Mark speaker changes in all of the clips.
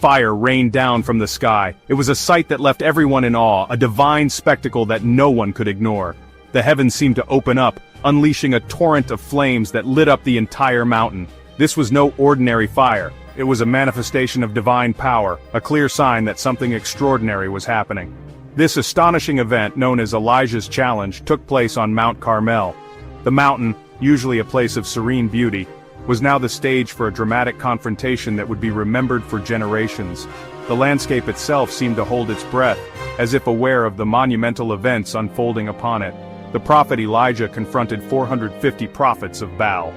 Speaker 1: Fire rained down from the sky. It was a sight that left everyone in awe, a divine spectacle that no one could ignore. The heavens seemed to open up, unleashing a torrent of flames that lit up the entire mountain. This was no ordinary fire. It was a manifestation of divine power, a clear sign that something extraordinary was happening. This astonishing event, known as Elijah's Challenge, took place on Mount Carmel. The mountain, usually a place of serene beauty, was now the stage for a dramatic confrontation that would be remembered for generations. The landscape itself seemed to hold its breath, as if aware of the monumental events unfolding upon it. The prophet Elijah confronted 450 prophets of Baal.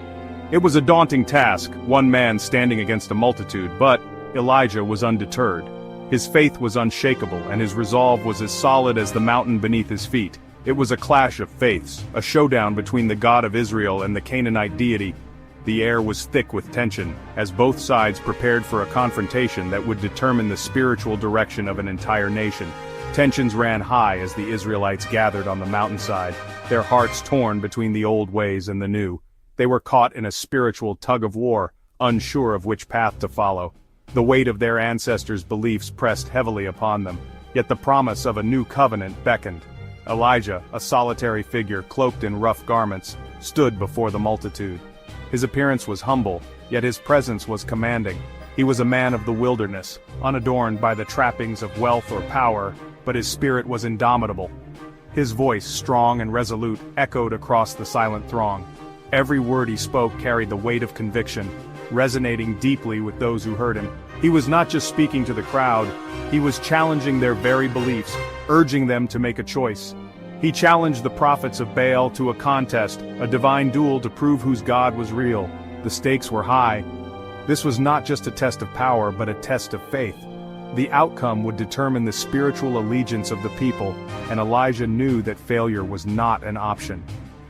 Speaker 1: It was a daunting task, one man standing against a multitude, but Elijah was undeterred. His faith was unshakable, and his resolve was as solid as the mountain beneath his feet. It was a clash of faiths, a showdown between the God of Israel and the Canaanite deity. The air was thick with tension, as both sides prepared for a confrontation that would determine the spiritual direction of an entire nation. Tensions ran high as the Israelites gathered on the mountainside, their hearts torn between the old ways and the new. They were caught in a spiritual tug-of-war, unsure of which path to follow. The weight of their ancestors' beliefs pressed heavily upon them, yet the promise of a new covenant beckoned. Elijah, a solitary figure cloaked in rough garments, stood before the multitude. His appearance was humble, yet his presence was commanding. He was a man of the wilderness, unadorned by the trappings of wealth or power, but his spirit was indomitable. His voice, strong and resolute, echoed across the silent throng. Every word he spoke carried the weight of conviction, resonating deeply with those who heard him. He was not just speaking to the crowd, he was challenging their very beliefs, urging them to make a choice. He challenged the prophets of Baal to a contest, a divine duel to prove whose God was real. The stakes were high. This was not just a test of power, but a test of faith. The outcome would determine the spiritual allegiance of the people, and Elijah knew that failure was not an option.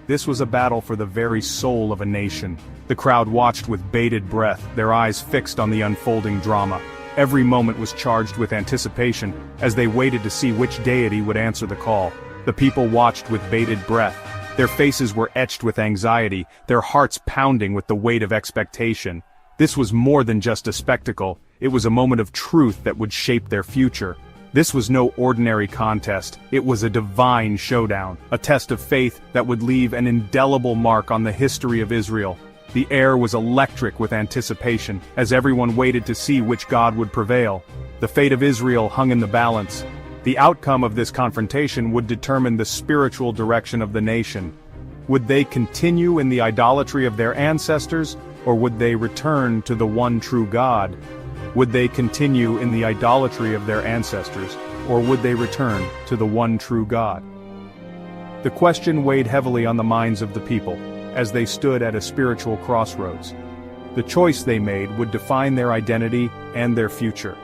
Speaker 1: This was a battle for the very soul of a nation. The crowd watched with bated breath, their eyes fixed on the unfolding drama. Every moment was charged with anticipation, as they waited to see which deity would answer the call. The people watched with bated breath. Their faces were etched with anxiety, their hearts pounding with the weight of expectation. This was more than just a spectacle, it was a moment of truth that would shape their future. This was no ordinary contest, it was a divine showdown, a test of faith that would leave an indelible mark on the history of Israel. The air was electric with anticipation, as everyone waited to see which God would prevail. The fate of Israel hung in the balance. The outcome of this confrontation would determine the spiritual direction of the nation. Would they continue in the idolatry of their ancestors, or would they return to the one true God? Would they continue in the idolatry of their ancestors, or would they return to the one true God? The question weighed heavily on the minds of the people, as they stood at a spiritual crossroads. The choice they made would define their identity and their future.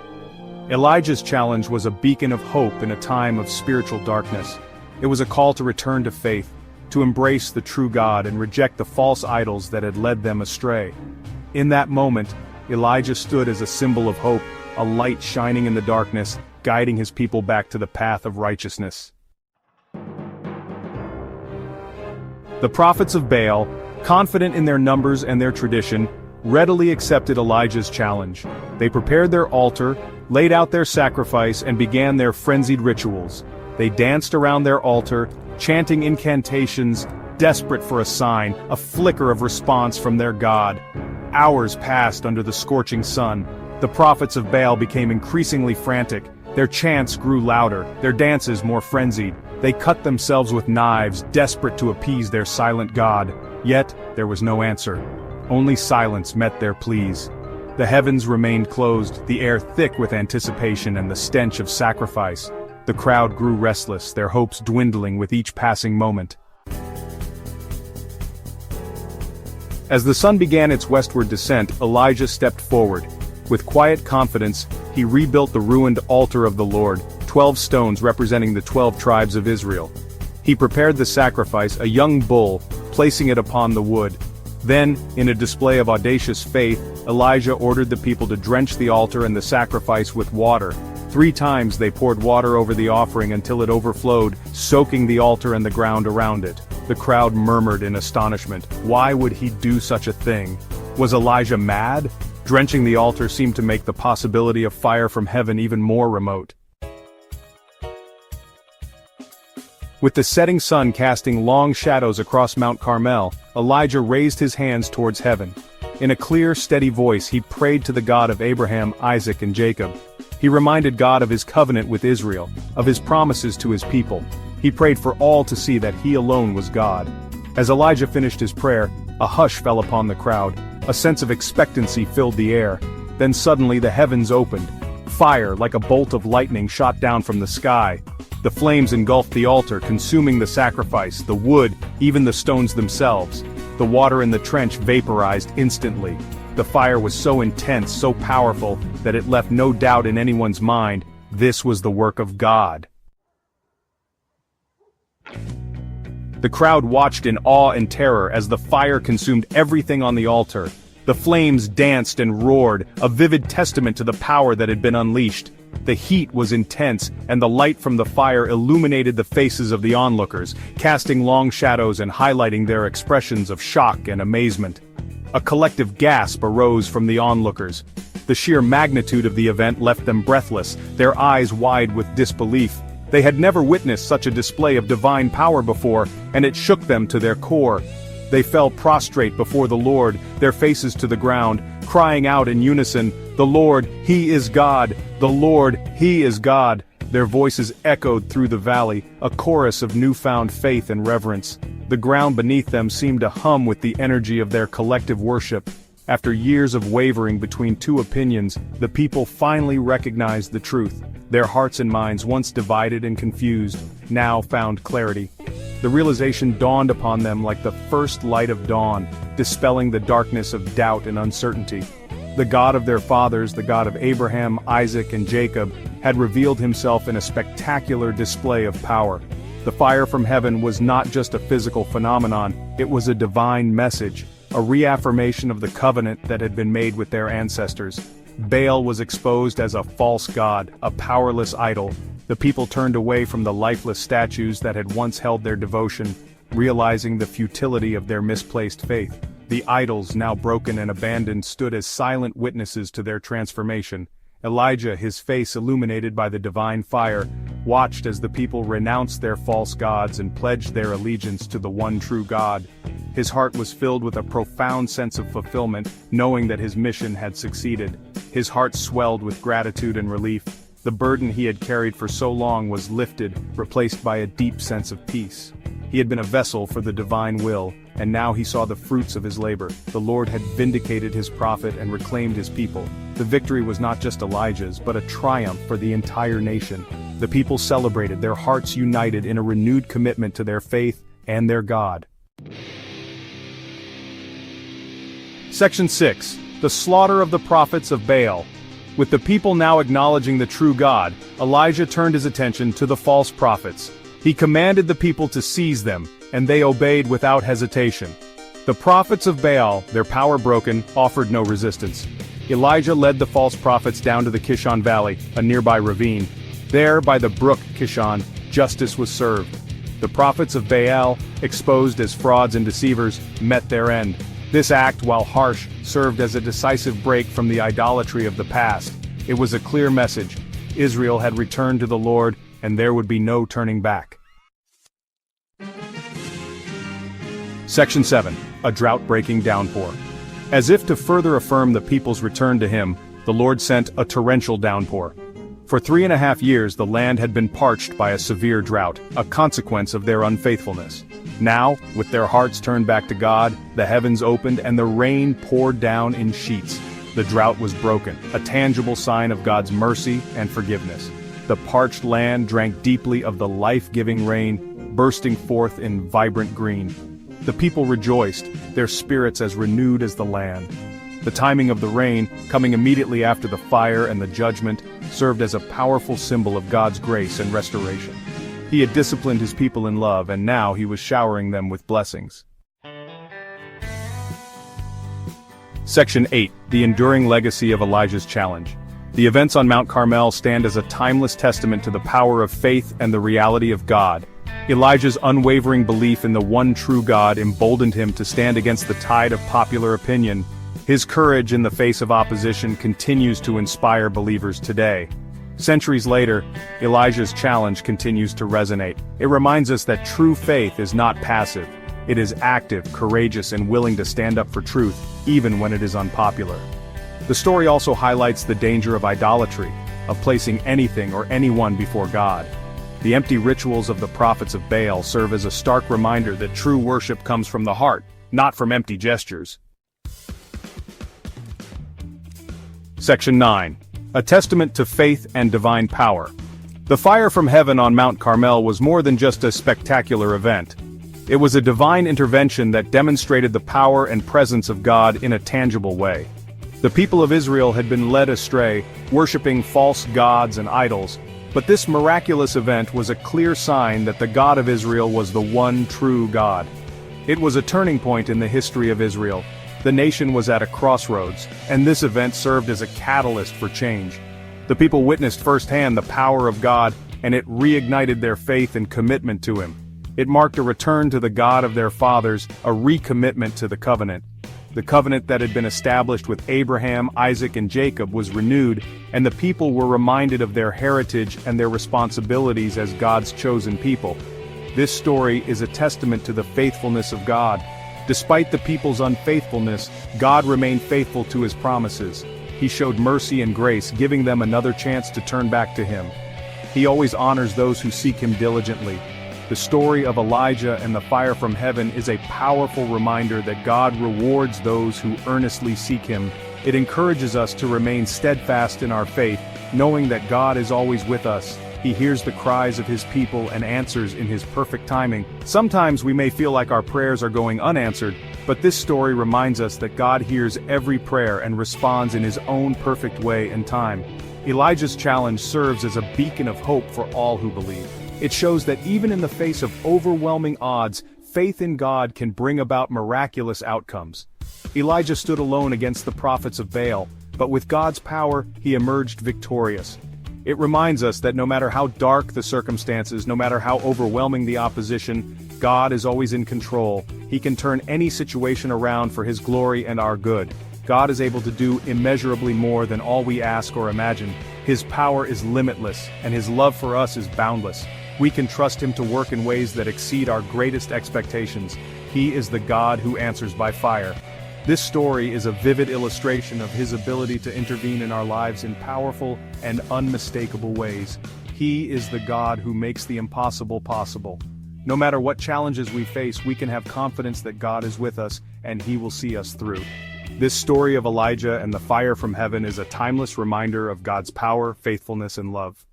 Speaker 1: Elijah's challenge was a beacon of hope in a time of spiritual darkness. It was a call to return to faith, to embrace the true God and reject the false idols that had led them astray. In that moment, Elijah stood as a symbol of hope, a light shining in the darkness, guiding his people back to the path of righteousness. The prophets of Baal, confident in their numbers and their tradition, readily accepted Elijah's challenge. They prepared their altar, laid out their sacrifice, and began their frenzied rituals. They danced around their altar, chanting incantations, desperate for a sign, a flicker of response from their God. Hours passed under the scorching sun. The prophets of Baal became increasingly frantic. Their chants grew louder, their dances more frenzied. They cut themselves with knives, desperate to appease their silent God. Yet, there was no answer. Only silence met their pleas. The heavens remained closed, the air thick with anticipation and the stench of sacrifice. The crowd grew restless, their hopes dwindling with each passing moment. As the sun began its westward descent, Elijah stepped forward. With quiet confidence, he rebuilt the ruined altar of the Lord, 12 stones representing the 12 tribes of Israel. He prepared the sacrifice, a young bull, placing it upon the wood. Then, in a display of audacious faith, Elijah ordered the people to drench the altar and the sacrifice with water. 3 times they poured water over the offering until it overflowed, soaking the altar and the ground around it. The crowd murmured in astonishment. Why would he do such a thing? Was Elijah mad? Drenching the altar seemed to make the possibility of fire from heaven even more remote. With the setting sun casting long shadows across Mount Carmel, Elijah raised his hands towards heaven. In a clear, steady voice he prayed to the God of Abraham, Isaac, and Jacob. He reminded God of his covenant with Israel, of his promises to his people. He prayed for all to see that he alone was God. As Elijah finished his prayer, a hush fell upon the crowd. A sense of expectancy filled the air. Then suddenly the heavens opened. Fire, like a bolt of lightning, shot down from the sky. The flames engulfed the altar, consuming the sacrifice, the wood, even the stones themselves. The water in the trench vaporized instantly. The fire was so intense, so powerful, that it left no doubt in anyone's mind. This was the work of God. The crowd watched in awe and terror as the fire consumed everything on the altar. The flames danced and roared, a vivid testament to the power that had been unleashed. The heat was intense, and the light from the fire illuminated the faces of the onlookers, casting long shadows and highlighting their expressions of shock and amazement. A collective gasp arose from the onlookers. The sheer magnitude of the event left them breathless, their eyes wide with disbelief. They had never witnessed such a display of divine power before, and it shook them to their core. They fell prostrate before the Lord, their faces to the ground, crying out in unison, "The Lord, He is God! The Lord, He is God!" Their voices echoed through the valley, a chorus of newfound faith and reverence. The ground beneath them seemed to hum with the energy of their collective worship. After years of wavering between two opinions, the people finally recognized the truth. Their hearts and minds, once divided and confused, now found clarity. The realization dawned upon them like the first light of dawn, dispelling the darkness of doubt and uncertainty. The God of their fathers, the God of Abraham, Isaac, and Jacob, had revealed himself in a spectacular display of power. The fire from heaven was not just a physical phenomenon, it was a divine message, a reaffirmation of the covenant that had been made with their ancestors. Baal was exposed as a false god, a powerless idol. The people turned away from the lifeless statues that had once held their devotion, realizing the futility of their misplaced faith. The idols, now broken and abandoned, stood as silent witnesses to their transformation. Elijah, his face illuminated by the divine fire, watched as the people renounced their false gods and pledged their allegiance to the one true God. His heart was filled with a profound sense of fulfillment, knowing that his mission had succeeded. His heart swelled with gratitude and relief. The burden he had carried for so long was lifted, replaced by a deep sense of peace. He had been a vessel for the divine will, and now he saw the fruits of his labor. The Lord had vindicated his prophet and reclaimed his people. The victory was not just Elijah's, but a triumph for the entire nation. The people celebrated, their hearts united in a renewed commitment to their faith and their God. Section 6. The Slaughter of the Prophets of Baal. With the people now acknowledging the true God, Elijah turned his attention to the false prophets. He commanded the people to seize them, and they obeyed without hesitation. The prophets of Baal, their power broken, offered no resistance. Elijah led the false prophets down to the Kishon Valley, a nearby ravine. There, by the brook Kishon, justice was served. The prophets of Baal, exposed as frauds and deceivers, met their end. This act, while harsh, served as a decisive break from the idolatry of the past. It was a clear message. Israel had returned to the Lord, and there would be no turning back. Section 7. A drought-breaking downpour. As if to further affirm the people's return to him, the Lord sent a torrential downpour. For 3.5 years the land had been parched by a severe drought, a consequence of their unfaithfulness. Now, with their hearts turned back to God, the heavens opened and the rain poured down in sheets. The drought was broken, a tangible sign of God's mercy and forgiveness. The parched land drank deeply of the life-giving rain, bursting forth in vibrant green. The people rejoiced, their spirits as renewed as the land. The timing of the rain, coming immediately after the fire and the judgment, served as a powerful symbol of God's grace and restoration. He had disciplined his people in love, and now he was showering them with blessings. Section 8. The enduring legacy of Elijah's challenge. The events on Mount Carmel stand as a timeless testament to the power of faith and the reality of God. Elijah's unwavering belief in the one true God emboldened him to stand against the tide of popular opinion. His courage in the face of opposition continues to inspire believers today. Centuries later, Elijah's challenge continues to resonate. It reminds us that true faith is not passive. It is active, courageous, and willing to stand up for truth, even when it is unpopular. The story also highlights the danger of idolatry, of placing anything or anyone before God. The empty rituals of the prophets of Baal serve as a stark reminder that true worship comes from the heart, not from empty gestures. Section 9. A testament to faith and divine power. The fire from heaven on Mount Carmel was more than just a spectacular event. It was a divine intervention that demonstrated the power and presence of God in a tangible way. The people of Israel had been led astray, worshiping false gods and idols, but this miraculous event was a clear sign that the God of Israel was the one true God. It was a turning point in the history of Israel. The nation was at a crossroads, and this event served as a catalyst for change. The people witnessed firsthand the power of God, and it reignited their faith and commitment to Him. It marked a return to the God of their fathers, a recommitment to the covenant. The covenant that had been established with Abraham, Isaac, and Jacob was renewed, and the people were reminded of their heritage and their responsibilities as God's chosen people. This story is a testament to the faithfulness of God. Despite the people's unfaithfulness, God remained faithful to His promises. He showed mercy and grace, giving them another chance to turn back to Him. He always honors those who seek Him diligently. The story of Elijah and the fire from heaven is a powerful reminder that God rewards those who earnestly seek Him. It encourages us to remain steadfast in our faith, knowing that God is always with us. He hears the cries of His people and answers in His perfect timing. Sometimes we may feel like our prayers are going unanswered, but this story reminds us that God hears every prayer and responds in His own perfect way and time. Elijah's challenge serves as a beacon of hope for all who believe. It shows that even in the face of overwhelming odds, faith in God can bring about miraculous outcomes. Elijah stood alone against the prophets of Baal, but with God's power, he emerged victorious. It reminds us that no matter how dark the circumstances, no matter how overwhelming the opposition, God is always in control. He can turn any situation around for His glory and our good. God is able to do immeasurably more than all we ask or imagine. His power is limitless, and His love for us is boundless. We can trust Him to work in ways that exceed our greatest expectations. He is the God who answers by fire. This story is a vivid illustration of His ability to intervene in our lives in powerful and unmistakable ways. He is the God who makes the impossible possible. No matter what challenges we face, we can have confidence that God is with us, and He will see us through. This story of Elijah and the fire from heaven is a timeless reminder of God's power, faithfulness, and love.